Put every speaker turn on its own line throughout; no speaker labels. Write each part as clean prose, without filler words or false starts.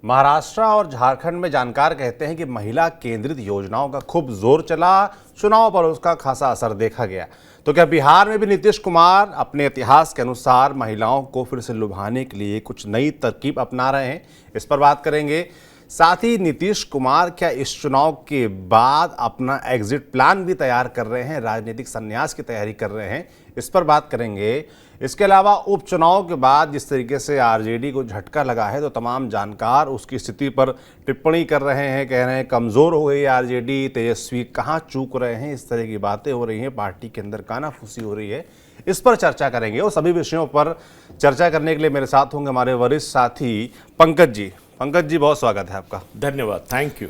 महाराष्ट्र और झारखंड में जानकार कहते हैं कि महिला केंद्रित योजनाओं का खूब जोर चला, चुनाव पर उसका खासा असर देखा गया। तो क्या बिहार में भी नीतीश कुमार अपने इतिहास के अनुसार महिलाओं को फिर से लुभाने के लिए कुछ नई तरकीब अपना रहे हैं? इस पर बात करेंगे। साथ ही नीतीश कुमार क्या इस चुनाव के बाद अपना एग्जिट प्लान भी तैयार कर रहे हैं, राजनीतिक संन्यास की तैयारी कर रहे हैं? इस पर बात करेंगे। इसके अलावा उपचुनाव के बाद जिस तरीके से आरजेडी को झटका लगा है, तो तमाम जानकार उसकी स्थिति पर टिप्पणी कर रहे हैं, कह रहे हैं कमज़ोर हो गई आरजेडी, तेजस्वी कहाँ चूक रहे हैं, इस तरह की बातें हो रही हैं, पार्टी के अंदर कानाफूसी हो रही है। इस पर चर्चा करेंगे और सभी विषयों पर चर्चा करने के लिए मेरे साथ होंगे हमारे वरिष्ठ साथी पंकज जी। पंकज जी, बहुत स्वागत है आपका।
धन्यवाद, थैंक यू।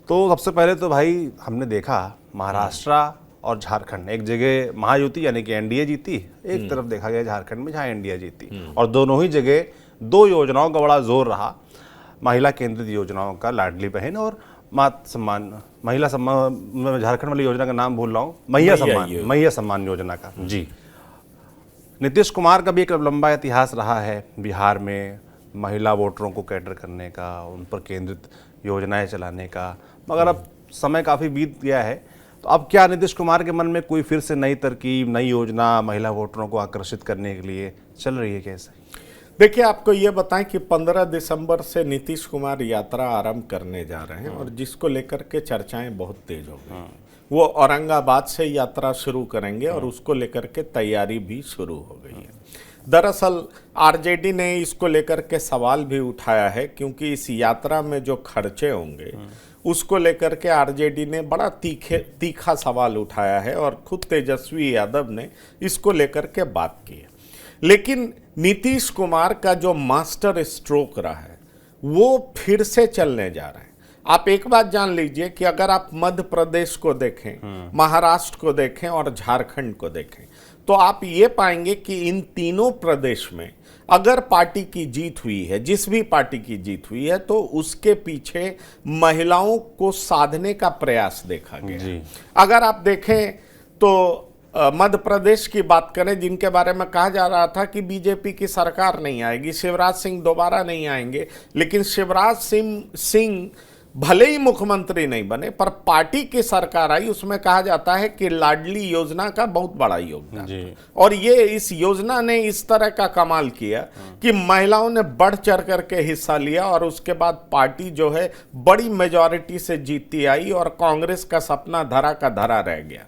तो सबसे पहले तो भाई हमने देखा महाराष्ट्र और झारखंड, एक जगह महायुति यानी कि एनडीए जीती, एक तरफ देखा गया झारखंड में जहां एनडीए जीती, और दोनों ही जगह दो योजनाओं का बड़ा जोर रहा। महिला केंद्रित योजनाओं का, लाडली बहन और मातृ सम्मान, महिला सम्मान, मैं झारखंड वाली योजना का नाम भूल रहा हूँ, मैया सम्मान योजना का। जी, नीतीश कुमार का भी एक लंबा इतिहास रहा है बिहार में महिला वोटरों को कैटर करने का, उन पर केंद्रित योजनाएं चलाने का, मगर अब समय काफ़ी बीत गया है। तो अब क्या नीतीश कुमार के मन में कोई फिर से नई तरकीब, नई योजना महिला वोटरों को आकर्षित करने के लिए चल रही है? कैसे?
देखिए, आपको ये बताएं कि 15 दिसंबर से नीतीश कुमार यात्रा आरंभ करने जा रहे हैं और जिसको लेकर के चर्चाएं बहुत तेज हो गई। वो औरंगाबाद से यात्रा शुरू करेंगे और उसको लेकर के तैयारी भी शुरू हो गई है। दरअसल आरजेडी ने इसको लेकर के सवाल भी उठाया है, क्योंकि इस यात्रा में जो खर्चे होंगे उसको लेकर के आरजेडी ने बड़ा तीखा सवाल उठाया है और खुद तेजस्वी यादव ने इसको लेकर के बात की है। लेकिन नीतीश कुमार का जो मास्टर स्ट्रोक रहा है वो फिर से चलने जा रहा है। आप एक बात जान लीजिए कि अगर आप मध्य प्रदेश को देखें, महाराष्ट्र को देखें और झारखंड को देखें, तो आप ये पाएंगे कि इन तीनों प्रदेश में अगर पार्टी की जीत हुई है, जिस भी पार्टी की जीत हुई है, तो उसके पीछे महिलाओं को साधने का प्रयास देखा गया। अगर आप देखें तो मध्य प्रदेश की बात करें, जिनके बारे में कहा जा रहा था कि बीजेपी की सरकार नहीं आएगी, शिवराज सिंह दोबारा नहीं आएंगे, लेकिन शिवराज सिंह भले ही मुख्यमंत्री नहीं बने पर पार्टी की सरकार आई, उसमें कहा जाता है कि लाडली योजना का बहुत बड़ा योगदान। और ये इस योजना ने इस तरह का कमाल किया कि महिलाओं ने बढ़ चढ़ करके हिस्सा लिया और उसके बाद पार्टी जो है बड़ी मेजॉरिटी से जीतती आई और कांग्रेस का सपना धरा का धरा रह गया।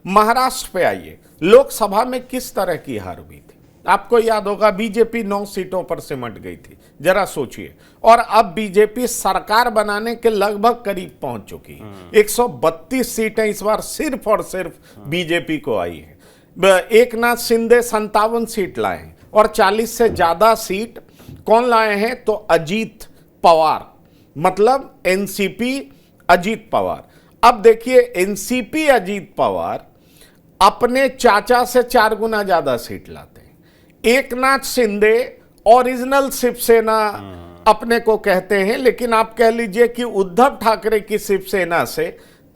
महाराष्ट्र पे आइए, लोकसभा में किस तरह की हार हुई थी? आपको याद होगा, बीजेपी 9 सीटों पर सिमट गई थी, जरा सोचिए। और अब बीजेपी सरकार बनाने के लगभग करीब पहुंच चुकी है। 132 सीटें इस बार सिर्फ और सिर्फ बीजेपी को आई है। एक नाथ शिंदे 57 सीट लाए हैं और 40 से ज्यादा सीट कौन लाए हैं? तो अजीत पवार, मतलब एनसीपी अजीत पवार। अब देखिए, एनसीपी अजीत पवार अपने चाचा से 4 गुना ज्यादा सीट लाते हैं। एक नाथ शिंदे ओरिजिनल शिवसेना अपने को कहते हैं, लेकिन आप कह लीजिए कि उद्धव ठाकरे की शिवसेना से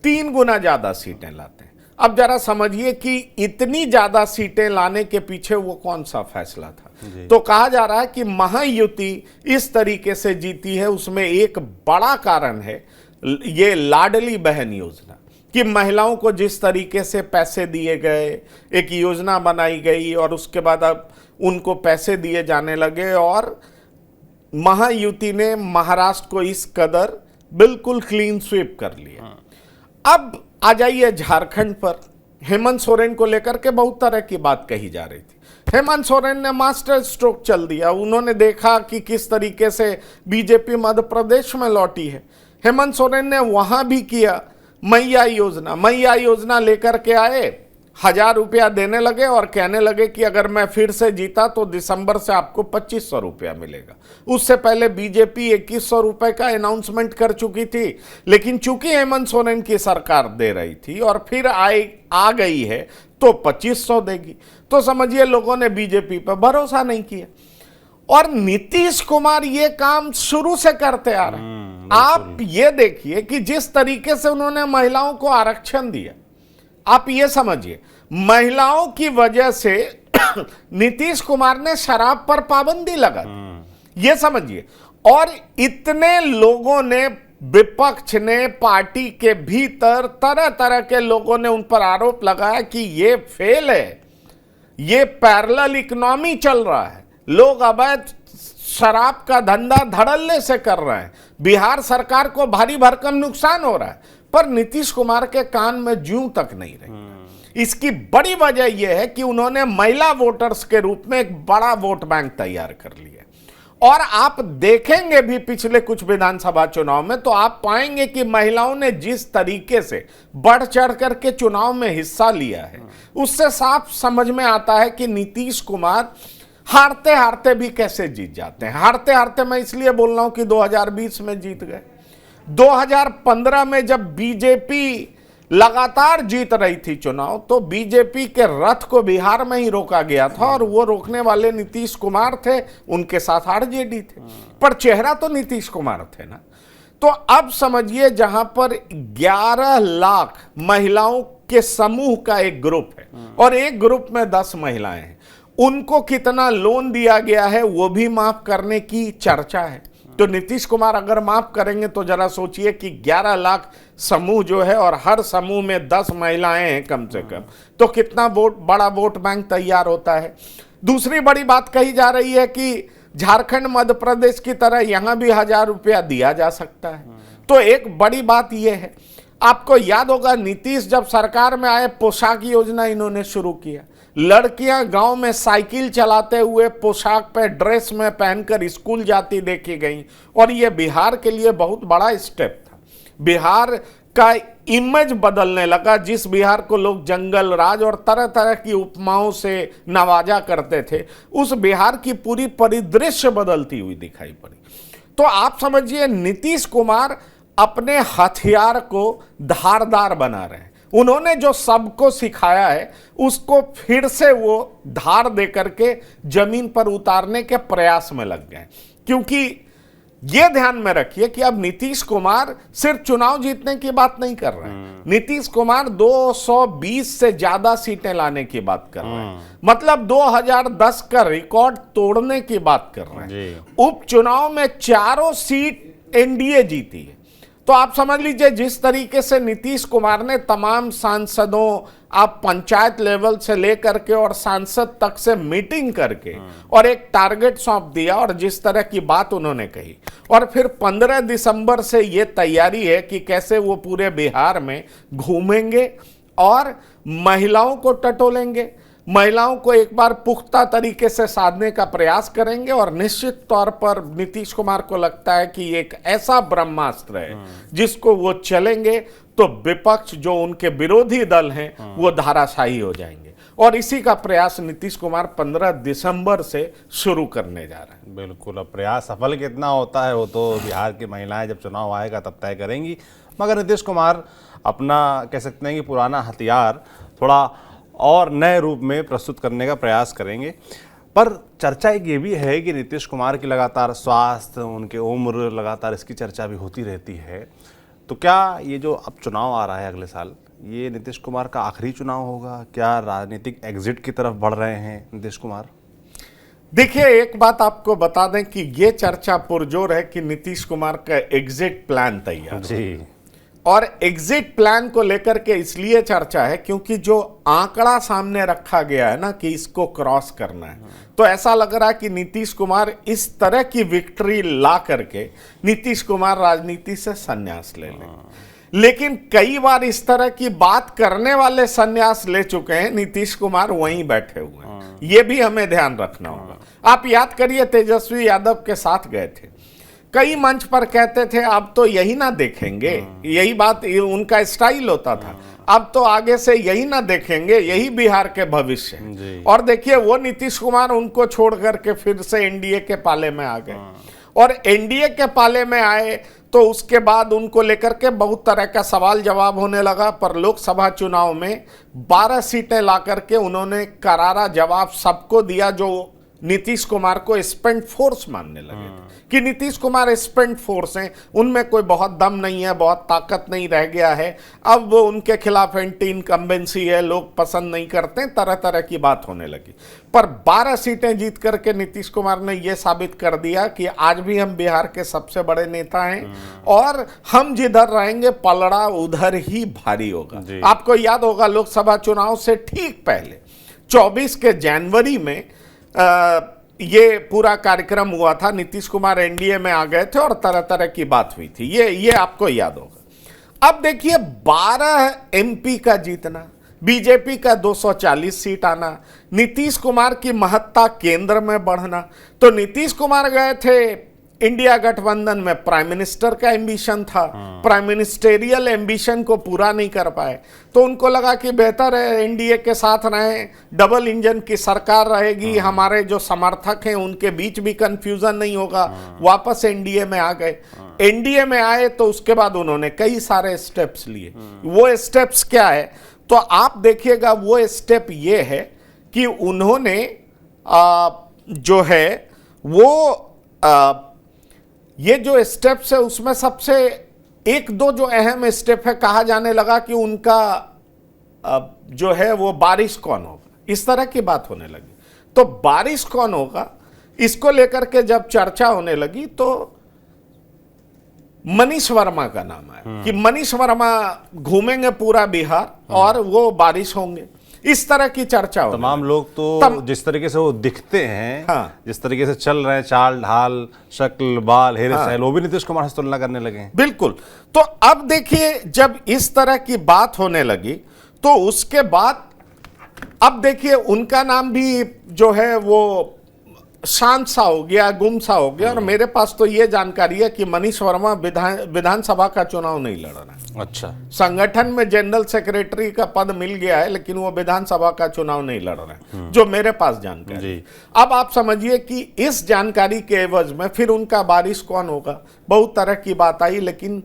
3 गुना ज्यादा सीटें लाते हैं। अब जरा समझिए कि इतनी ज्यादा सीटें लाने के पीछे वो कौन सा फैसला था। तो कहा जा रहा है कि महायुति इस तरीके से जीती है, उसमें एक बड़ा कारण है ये लाडली बहन योजना, कि महिलाओं को जिस तरीके से पैसे दिए गए, एक योजना बनाई गई और उसके बाद अब उनको पैसे दिए जाने लगे और महायुति ने महाराष्ट्र को इस कदर बिल्कुल क्लीन स्वीप कर लिया। अब आ जाइए झारखंड पर। हेमंत सोरेन को लेकर के बहुत तरह की बात कही जा रही थी। हेमंत सोरेन ने मास्टर स्ट्रोक चल दिया। उन्होंने देखा कि किस तरीके से बीजेपी मध्य प्रदेश में लौटी है। हेमंत सोरेन ने वहां भी किया मैया योजना लेकर के आए, 1000 रुपया देने लगे और कहने लगे कि अगर मैं फिर से जीता तो दिसंबर से आपको 2500 रुपया मिलेगा। उससे पहले बीजेपी 2100 रुपए का अनाउंसमेंट कर चुकी थी, लेकिन चूंकि हेमंत सोरेन की सरकार दे रही थी और फिर आ गई है तो 2500 देगी। तो समझिए लोगों ने बीजेपी पर भरोसा नहीं किया और नीतीश कुमार ये काम शुरू से करते आ रहे हैं। आप ये देखिए कि जिस तरीके से उन्होंने महिलाओं को आरक्षण दिया, आप ये समझिए महिलाओं की वजह से नीतीश कुमार ने शराब पर पाबंदी लगा दी, ये समझिए। और इतने लोगों ने, विपक्ष ने, पार्टी के भीतर तरह तरह के लोगों ने उन पर आरोप लगाया कि ये फेल है, ये पैरेलल इकोनॉमी चल रहा है, लोग अवैध शराब का धंधा धड़ल्ले से कर रहे हैं, बिहार सरकार को भारी भरकम नुकसान हो रहा है। पर नीतीश कुमार के कान में जूं तक नहीं रही। इसकी बड़ी वजह यह है कि उन्होंने महिला वोटर्स के रूप में एक बड़ा वोट बैंक तैयार कर लिया। और आप देखेंगे भी पिछले कुछ विधानसभा चुनाव में तो आप पाएंगे कि महिलाओं ने जिस तरीके से बढ़ चढ़ करके चुनाव में हिस्सा लिया है, उससे साफ समझ में आता है कि नीतीश कुमार हारते हारते भी कैसे जीत जाते हैं। हारते हारते मैं इसलिए बोल रहा हूं कि 2020 में जीत गए। 2015 में जब बीजेपी लगातार जीत रही थी चुनाव, तो बीजेपी के रथ को बिहार में ही रोका गया था और वो रोकने वाले नीतीश कुमार थे, उनके साथ आरजेडी थे, पर चेहरा तो नीतीश कुमार थे ना। तो अब समझिए, जहां पर 11 लाख महिलाओं के समूह का एक ग्रुप है और एक ग्रुप में 10 महिलाएं हैं, उनको कितना लोन दिया गया है वो भी माफ करने की चर्चा है। तो नीतीश कुमार अगर माफ करेंगे तो जरा सोचिए कि 11 लाख समूह जो है और हर समूह में 10 महिलाएं हैं कम से कम, तो कितना बड़ा वोट बैंक तैयार होता है। दूसरी बड़ी बात कही जा रही है कि झारखंड मध्य प्रदेश की तरह यहां भी 1000 रुपया दिया जा सकता है। तो एक बड़ी बात यह है, आपको याद होगा नीतीश जब सरकार में आए, पोशाक योजना इन्होंने शुरू किया। लड़कियां गांव में साइकिल चलाते हुए पोशाक पे ड्रेस में पहनकर स्कूल जाती देखी गई और यह बिहार के लिए बहुत बड़ा स्टेप था। बिहार का इमेज बदलने लगा। जिस बिहार को लोग जंगल राज और तरह तरह की उपमाओं से नवाजा करते थे, उस बिहार की पूरी परिदृश्य बदलती हुई दिखाई पड़ी। तो आप समझिए, नीतीश कुमार अपने हथियार को धारदार बना रहे हैं। उन्होंने जो सबको सिखाया है उसको फिर से वो धार दे करके जमीन पर उतारने के प्रयास में लग गए। क्योंकि ये ध्यान में रखिए कि अब नीतीश कुमार सिर्फ चुनाव जीतने की बात नहीं कर रहे हैं। नीतीश कुमार 220 से ज्यादा सीटें लाने की बात कर रहे हैं, मतलब 2010 का रिकॉर्ड तोड़ने की बात कर रहे हैं। उपचुनाव में 4 सीट एनडीए जीती है। तो आप समझ लीजिए, जिस तरीके से नीतीश कुमार ने तमाम सांसदों, आप पंचायत लेवल से लेकर के और सांसद तक से मीटिंग करके और एक टारगेट सौंप दिया और जिस तरह की बात उन्होंने कही, और फिर 15 दिसंबर से ये तैयारी है कि कैसे वो पूरे बिहार में घूमेंगे और महिलाओं को टटोलेंगे, महिलाओं को एक बार पुख्ता तरीके से साधने का प्रयास करेंगे। और निश्चित तौर पर नीतीश कुमार को लगता है कि एक ऐसा ब्रह्मास्त्र है जिसको वो चलेंगे तो विपक्ष, जो उनके विरोधी दल हैं, वो धाराशायी हो जाएंगे। और इसी का प्रयास नीतीश कुमार 15 दिसंबर से शुरू करने जा रहे हैं।
बिल्कुल, अब प्रयास सफल कितना होता है वो तो बिहार की महिलाएं जब चुनाव आएगा तब तय करेंगी। मगर नीतीश कुमार अपना, कह सकते हैं कि पुराना हथियार थोड़ा और नए रूप में प्रस्तुत करने का प्रयास करेंगे। पर चर्चा एक ये भी है कि नीतीश कुमार की लगातार स्वास्थ्य, उनके उम्र, लगातार इसकी चर्चा भी होती रहती है। तो क्या ये जो अब चुनाव आ रहा है अगले साल, ये नीतीश कुमार का आखिरी चुनाव होगा? क्या राजनीतिक एग्जिट की तरफ बढ़ रहे हैं नीतीश कुमार?
देखिए, एक बात आपको बता दें कि ये चर्चा पुरजोर है कि नीतीश कुमार का एग्जिट प्लान तैयार
जी।
और एग्जिट प्लान को लेकर के इसलिए चर्चा है क्योंकि जो आंकड़ा सामने रखा गया है ना कि इसको क्रॉस करना है, तो ऐसा लग रहा है कि नीतीश कुमार इस तरह की विक्ट्री ला करके नीतीश कुमार राजनीति से संन्यास ले लें। लेकिन कई बार इस तरह की बात करने वाले संन्यास ले चुके हैं, नीतीश कुमार वहीं बैठे हुए हैं। ये भी हमें ध्यान रखना होगा। आप याद करिए, तेजस्वी यादव के साथ गए थे, कई मंच पर कहते थे अब तो यही ना देखेंगे, यही बात उनका स्टाइल होता था, अब तो आगे से यही ना देखेंगे, यही बिहार के भविष्य है। और देखिए, वो नीतीश कुमार उनको छोड़ करके फिर से एनडीए के पाले में आ गए। और एनडीए के पाले में आए तो उसके बाद उनको लेकर के बहुत तरह का सवाल जवाब होने लगा। पर लोकसभा चुनाव में 12 सीटें ला करके उन्होंने करारा जवाब सबको दिया जो नीतीश कुमार को स्पेंट फोर्स मानने लगे थे कि नीतीश कुमार स्पेंट फोर्स हैं, उनमें कोई बहुत दम नहीं है, बहुत ताकत नहीं रह गया है, अब वो उनके खिलाफ एंटी इनकम्बेंसी है, लोग पसंद नहीं करते, तरह तरह की बात होने लगी। पर 12 सीटें जीत करके नीतीश कुमार ने यह साबित कर दिया कि आज भी हम बिहार के सबसे बड़े नेता हैं और हम जिधर रहेंगे पलड़ा उधर ही भारी होगा। आपको याद होगा लोकसभा चुनाव से ठीक पहले 24 के जनवरी में ये पूरा कार्यक्रम हुआ था, नीतीश कुमार एनडीए में आ गए थे और तरह तरह की बात हुई थी, ये आपको याद होगा। अब देखिए 12 एमपी का जीतना, बीजेपी का 240 सीट आना, नीतीश कुमार की महत्ता केंद्र में बढ़ना। तो नीतीश कुमार गए थे इंडिया गठबंधन में, प्राइम मिनिस्टर का एम्बिशन था, प्राइम मिनिस्टेरियल एम्बिशन को पूरा नहीं कर पाए, तो उनको लगा कि बेहतर है एनडीए के साथ रहें, डबल इंजन की सरकार रहेगी, हमारे जो समर्थक हैं उनके बीच भी कंफ्यूजन नहीं होगा, वापस एनडीए में आ गए। एनडीए में आए तो उसके बाद उन्होंने कई सारे स्टेप्स लिए। वो स्टेप्स क्या है तो आप देखिएगा, वो स्टेप ये है कि उन्होंने जो है वो ये जो स्टेप्स है उसमें सबसे एक दो जो अहम स्टेप है, कहा जाने लगा कि उनका जो है वो बारिश कौन होगा, इस तरह की बात होने लगी। तो बारिश कौन होगा इसको लेकर के जब चर्चा होने लगी तो मनीष वर्मा का नाम आया कि मनीष वर्मा घूमेंगे पूरा बिहार और वो बारिश होंगे, इस तरह की चर्चा हो।
तमाम लोग तो जिस तरीके से वो दिखते हैं,
हाँ,
जिस तरीके से चल रहे हैं, चाल ढाल, शक्ल, बाल, हेयर स्टाइल, वो भी नीतीश कुमार से तुलना करने लगे हैं।
बिल्कुल। तो अब देखिए जब इस तरह की बात होने लगी तो उसके बाद अब देखिए उनका नाम भी जो है वो शांत सा हो गया, गुम सा हो गया। और मेरे पास तो ये जानकारी है कि मनीष वर्मा विधानसभा का चुनाव नहीं लड़ रहा है।
अच्छा,
संगठन में जनरल सेक्रेटरी का पद मिल गया है लेकिन वो विधानसभा का चुनाव नहीं लड़ रहे हैं, जो मेरे पास जानकारी। अब आप समझिए कि इस जानकारी के एवज में फिर उनका बारिश कौन होगा, बहुत तरह की बात आई, लेकिन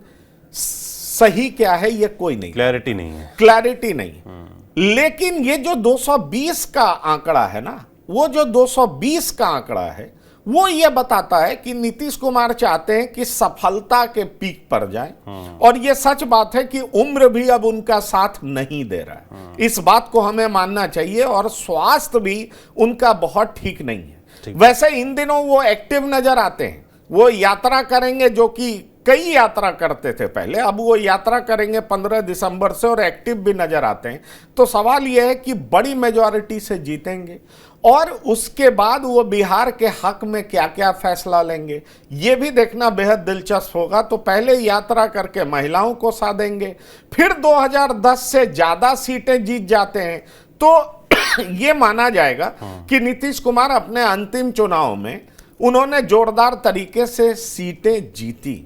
सही क्या है ये कोई नहीं,
क्लैरिटी नहीं है,
क्लैरिटी नहीं। लेकिन ये जो 220 का आंकड़ा है ना, वो जो 220 का आंकड़ा है वो ये बताता है कि नीतीश कुमार चाहते हैं कि सफलता के पीक पर जाए। और ये सच बात है कि उम्र भी अब उनका साथ नहीं दे रहा है, इस बात को हमें मानना चाहिए। और स्वास्थ्य भी उनका बहुत ठीक नहीं है। वैसे इन दिनों वो एक्टिव नजर आते हैं, वो यात्रा करेंगे, जो कि कई यात्रा करते थे पहले, अब वो यात्रा करेंगे 15 दिसंबर से और एक्टिव भी नजर आते हैं। तो सवाल यह है कि बड़ी मेजॉरिटी से जीतेंगे और उसके बाद वो बिहार के हक में क्या क्या फैसला लेंगे ये भी देखना बेहद दिलचस्प होगा। तो पहले यात्रा करके महिलाओं को साधेंगे, फिर 2010 से ज्यादा सीटें जीत जाते हैं तो ये माना जाएगा कि नीतीश कुमार अपने अंतिम चुनाव में उन्होंने जोरदार तरीके से सीटें जीती।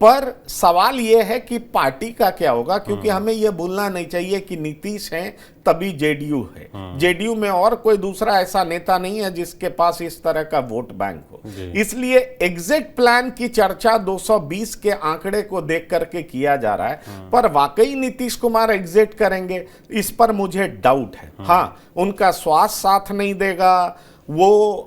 पर सवाल यह है कि पार्टी का क्या होगा, क्योंकि हमें यह भूलना नहीं चाहिए कि नीतीश हैं तभी जेडीयू है। जेडीयू में और कोई दूसरा ऐसा नेता नहीं है जिसके पास इस तरह का वोट बैंक हो। इसलिए एग्जिट प्लान की चर्चा 220 के आंकड़े को देख करके किया जा रहा है, पर वाकई नीतीश कुमार एग्जिट करेंगे इस पर मुझे डाउट है। हाँ, उनका स्वास्थ्य साथ नहीं देगा, वो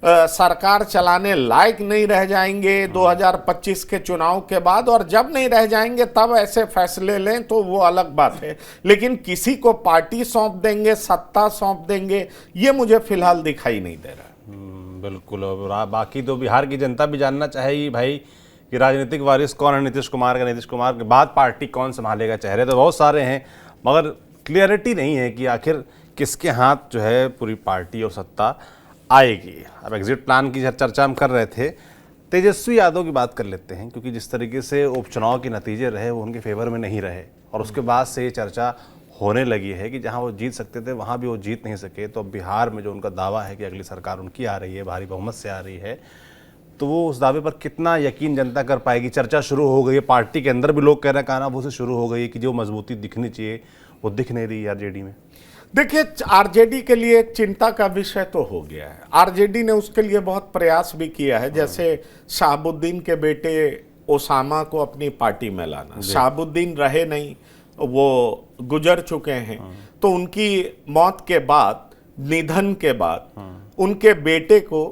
सरकार चलाने लायक नहीं रह जाएंगे 2025 के चुनाव के बाद, और जब नहीं रह जाएंगे तब ऐसे फैसले लें तो वो अलग बात है। लेकिन किसी को पार्टी सौंप देंगे, सत्ता सौंप देंगे, ये मुझे फिलहाल दिखाई नहीं दे रहा।
बिल्कुल। और बाकी तो बिहार की जनता भी जानना चाहेगी भाई कि राजनीतिक वारिस कौन है नीतीश कुमार का, नीतीश कुमार के बाद पार्टी कौन संभालेगा। चेहरे तो बहुत सारे हैं मगर क्लियरिटी नहीं है कि आखिर किसके हाथ जो है पूरी पार्टी और सत्ता आएगी। अब एग्जिट प्लान की चर्चा हम कर रहे थे, तेजस्वी यादव की बात कर लेते हैं, क्योंकि जिस तरीके से उपचुनाव के नतीजे रहे वो उनके फेवर में नहीं रहे और उसके बाद से ये चर्चा होने लगी है कि जहां वो जीत सकते थे वहां भी वो जीत नहीं सके। तो अब बिहार में जो उनका दावा है कि अगली सरकार उनकी आ रही है, भारी बहुमत से आ रही है, तो वो उस दावे पर कितना यकीन जनता कर पाएगी। चर्चा शुरू हो गई है, पार्टी के अंदर भी लोग कह रहे हैं, कानाफूसी से शुरू हो गई है कि जो मजबूती दिखनी चाहिए वो दिख नहीं रही आरजेडी में।
देखिए, आरजेडी के लिए चिंता का विषय तो हो गया है। आरजेडी ने उसके लिए बहुत प्रयास भी किया है, जैसे शहाबुद्दीन के बेटे ओसामा को अपनी पार्टी में लाना। शहाबुद्दीन रहे नहीं, वो गुजर चुके हैं, तो उनकी मौत के बाद निधन के बाद उनके बेटे को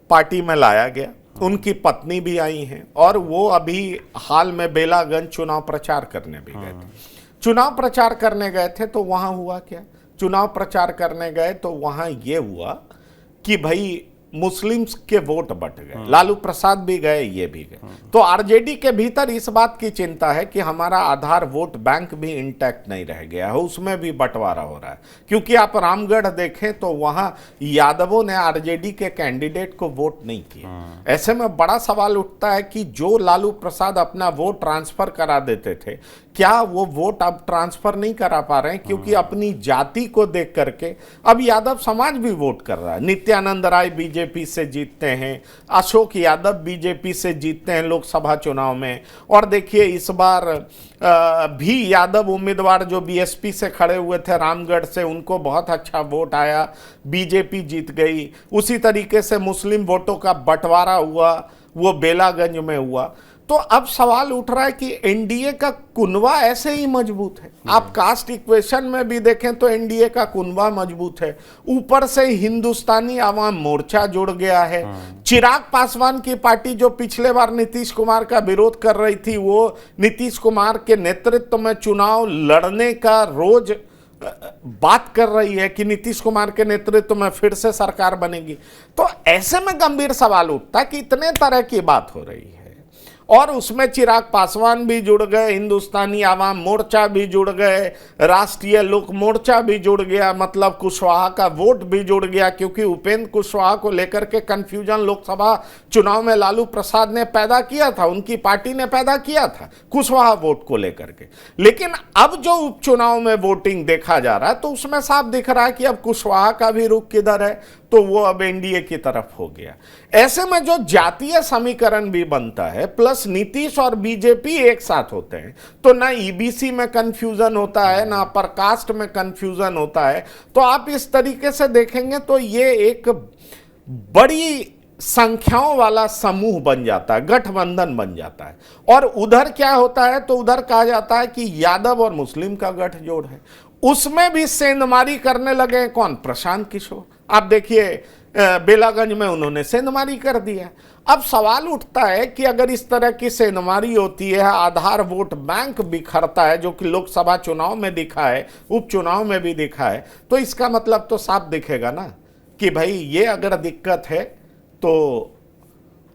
पार्टी में लाया गया, उनकी पत्नी भी आई हैं और वो अभी हाल में बेलागंज चुनाव प्रचार करने भी गए थे। चुनाव प्रचार करने गए थे तो वहां हुआ क्या, चुनाव प्रचार करने गए तो वहां ये हुआ कि भाई मुस्लिम्स के वोट बट गए, लालू प्रसाद भी गए, ये भी गए। तो आरजेडी के भीतर इस बात की चिंता है कि हमारा आधार वोट बैंक भी इंटैक्ट नहीं रह गया है, उसमें भी बंटवारा हो रहा है। क्योंकि आप रामगढ़ देखें तो वहां यादवों ने आरजेडी के कैंडिडेट को वोट नहीं किया। ऐसे में बड़ा सवाल उठता है कि जो लालू प्रसाद अपना वोट ट्रांसफर करा देते थे, क्या वो वोट अब ट्रांसफर नहीं करा पा रहे हैं? क्योंकि अपनी जाति को देख करके अब यादव समाज भी वोट कर रहा है। नित्यानंद राय बीजेपी से जीतते हैं, अशोक यादव बीजेपी से जीतते हैं लोकसभा चुनाव में, और देखिए इस बार भी यादव उम्मीदवार जो बीएसपी से खड़े हुए थे रामगढ़ से, उनको बहुत अच्छा वोट आया, बीजेपी जीत गई। उसी तरीके से मुस्लिम वोटों का बंटवारा हुआ, वो बेलागंज में हुआ। तो अब सवाल उठ रहा है कि एनडीए का कुनवा ऐसे ही मजबूत है। आप कास्ट इक्वेशन में भी देखें तो एनडीए का कुनवा मजबूत है, ऊपर से हिंदुस्तानी आवाम मोर्चा जुड़ गया है। चिराग पासवान की पार्टी जो पिछले बार नीतीश कुमार का विरोध कर रही थी, वो नीतीश कुमार के नेतृत्व में चुनाव लड़ने का रोज बात कर रही है कि नीतीश कुमार के नेतृत्व में फिर से सरकार बनेगी। तो ऐसे में गंभीर सवाल उठता है कि इतने तरह की बात हो रही है और उसमें चिराग पासवान भी जुड़ गए, हिंदुस्तानी आवाम मोर्चा भी जुड़ गए, राष्ट्रीय लोक मोर्चा भी जुड़ गया, मतलब कुशवाहा का वोट भी जुड़ गया। क्योंकि उपेंद्र कुशवाहा को लेकर के कंफ्यूजन लोकसभा चुनाव में लालू प्रसाद ने पैदा किया था, उनकी पार्टी ने पैदा किया था कुशवाहा वोट को लेकर के। लेकिन अब जो उपचुनाव में वोटिंग देखा जा रहा है तो उसमें साफ दिख रहा है कि अब कुशवाहा का भी रुख किधर है, तो वो अब एनडीए की तरफ हो गया। ऐसे में जो जातीय समीकरण भी बनता है, प्लस नीतीश और बीजेपी एक साथ होते हैं, तो ना ईबीसी में कंफ्यूजन होता है, ना अपर कास्ट में कंफ्यूजन होता है। तो आप इस तरीके से देखेंगे तो ये एक बड़ी संख्याओं वाला समूह बन जाता है, गठबंधन बन जाता है। और उधर क्या होता है, तो उधर कहा जाता है कि यादव और मुस्लिम का गठजोड़ है, उसमें भी सेंधमारी करने लगे कौन, प्रशांत किशोर। आप देखिए बेलागंज में उन्होंने सेंधमारी कर दिया। अब सवाल उठता है कि अगर इस तरह की सेंधमारी होती है, आधार वोट बैंक बिखरता है, जो कि लोकसभा चुनाव में दिखा है, उपचुनाव में भी दिखा है, तो इसका मतलब तो साफ दिखेगा ना कि भाई ये अगर दिक्कत है तो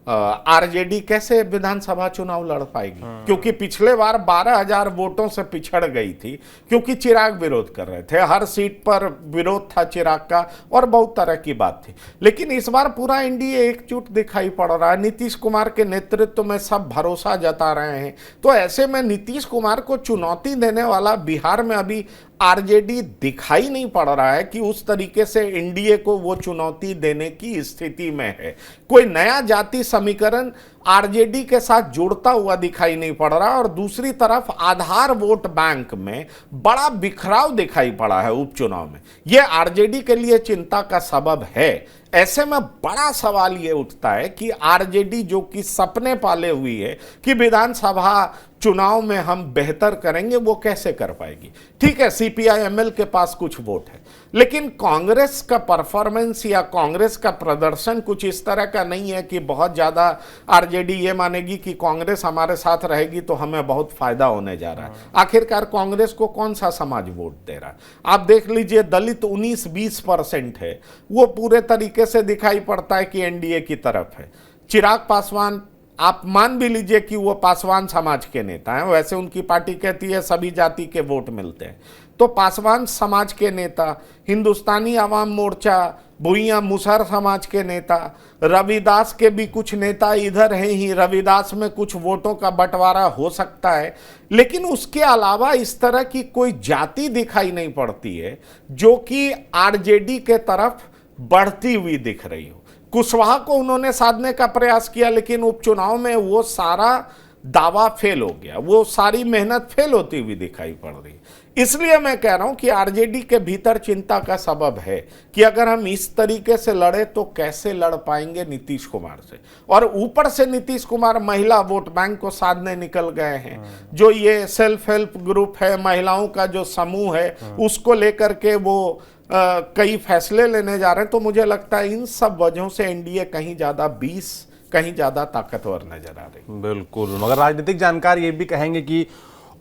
आरजेडी कैसे विधानसभा चुनाव लड़ पाएगी। क्योंकि पिछले बार 12,000 वोटों से पिछड़ गई थी, क्योंकि चिराग विरोध कर रहे थे, हर सीट पर विरोध था चिराग का और बहुत तरह की बात थी। लेकिन इस बार पूरा एनडीए एकजुट दिखाई पड़ रहा है, नीतीश कुमार के नेतृत्व में सब भरोसा जता रहे हैं। तो ऐसे में नीतीश कुमार को चुनौती देने वाला बिहार में अभी आरजेडी दिखाई नहीं पड़ रहा है कि उस तरीके से एनडीए को वो चुनौती देने की स्थिति में है। कोई नया जाति समीकरण आरजेडी के साथ जुड़ता हुआ दिखाई नहीं पड़ रहा। और दूसरी तरफ आधार वोट बैंक में बड़ा बिखराव दिखाई पड़ा है उपचुनाव में, यह आरजेडी के लिए चिंता का सबब है। ऐसे में बड़ा सवाल यह उठता है कि आरजेडी जो कि सपने पाले हुई है कि विधानसभा चुनाव में हम बेहतर करेंगे, वो कैसे कर पाएगी। ठीक है, सीपीआई-एमएल के पास कुछ वोट है, लेकिन कांग्रेस का परफॉर्मेंस या कांग्रेस का प्रदर्शन कुछ इस तरह का नहीं है कि बहुत ज़्यादा आरजेडी ये मानेगी कि कांग्रेस हमारे साथ रहेगी तो हमें बहुत फायदा होने जा रहा है। आखिरकार कांग्रेस को कौन सा समाज वोट दे रहा है? आप देख लीजिए, दलित 19-20% है, वो पूरे तरीके से दिखाई पड़ता है कि एनडीए की तरफ है। चिराग पासवान, आप मान भी लीजिए कि वो पासवान समाज के नेता हैं, वैसे उनकी पार्टी कहती है सभी जाति के वोट मिलते हैं, तो पासवान समाज के नेता, हिंदुस्तानी आवाम मोर्चा, भुइयां मुसहर समाज के नेता, रविदास के भी कुछ नेता इधर हैं ही, रविदास में कुछ वोटों का बंटवारा हो सकता है। लेकिन उसके अलावा इस तरह की कोई जाति दिखाई नहीं पड़ती है जो कि आरजेडी के तरफ बढ़ती हुई दिख रही हो। कुशवाहा को उन्होंने साधने का प्रयास किया, लेकिन उपचुनाव में वो सारा दावा फेल हो गया, वो सारी मेहनत फेल होती हुई दिखाई पड़ रही। इसलिए मैं कह रहा हूं कि आरजेडी के भीतर चिंता का सबब है कि अगर हम इस तरीके से लड़े तो कैसे लड़ पाएंगे नीतीश कुमार से। और ऊपर से नीतीश कुमार महिला वोट बैंक को साधने निकल गए हैं। जो ये सेल्फ हेल्प ग्रुप है, महिलाओं का जो समूह है, उसको लेकर के वो कई फैसले लेने जा रहे हैं, तो मुझे लगता है इन सब वजहों से एनडीए कहीं ज़्यादा 20 कहीं ज़्यादा ताकतवर नजर आ रही।
बिल्कुल, मगर राजनीतिक जानकार ये भी कहेंगे कि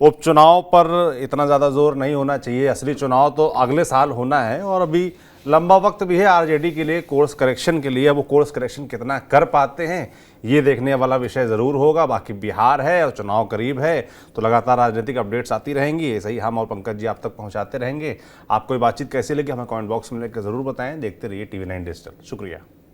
उपचुनाव पर इतना ज़्यादा जोर नहीं होना चाहिए, असली चुनाव तो अगले साल होना है और अभी लंबा वक्त भी है आरजेडी के लिए कोर्स करेक्शन के लिए। वो कोर्स करेक्शन कितना कर पाते हैं ये देखने वाला विषय ज़रूर होगा। बाकी बिहार है और चुनाव करीब है, तो लगातार राजनीतिक अपडेट्स आती रहेंगी। ऐसे ही हम और पंकज जी आप तक पहुंचाते रहेंगे। आपको ये बातचीत कैसी लगी हमें कमेंट बॉक्स में लिखकर ज़रूर बताएं। देखते रहिए TV9 डिजिटल। शुक्रिया।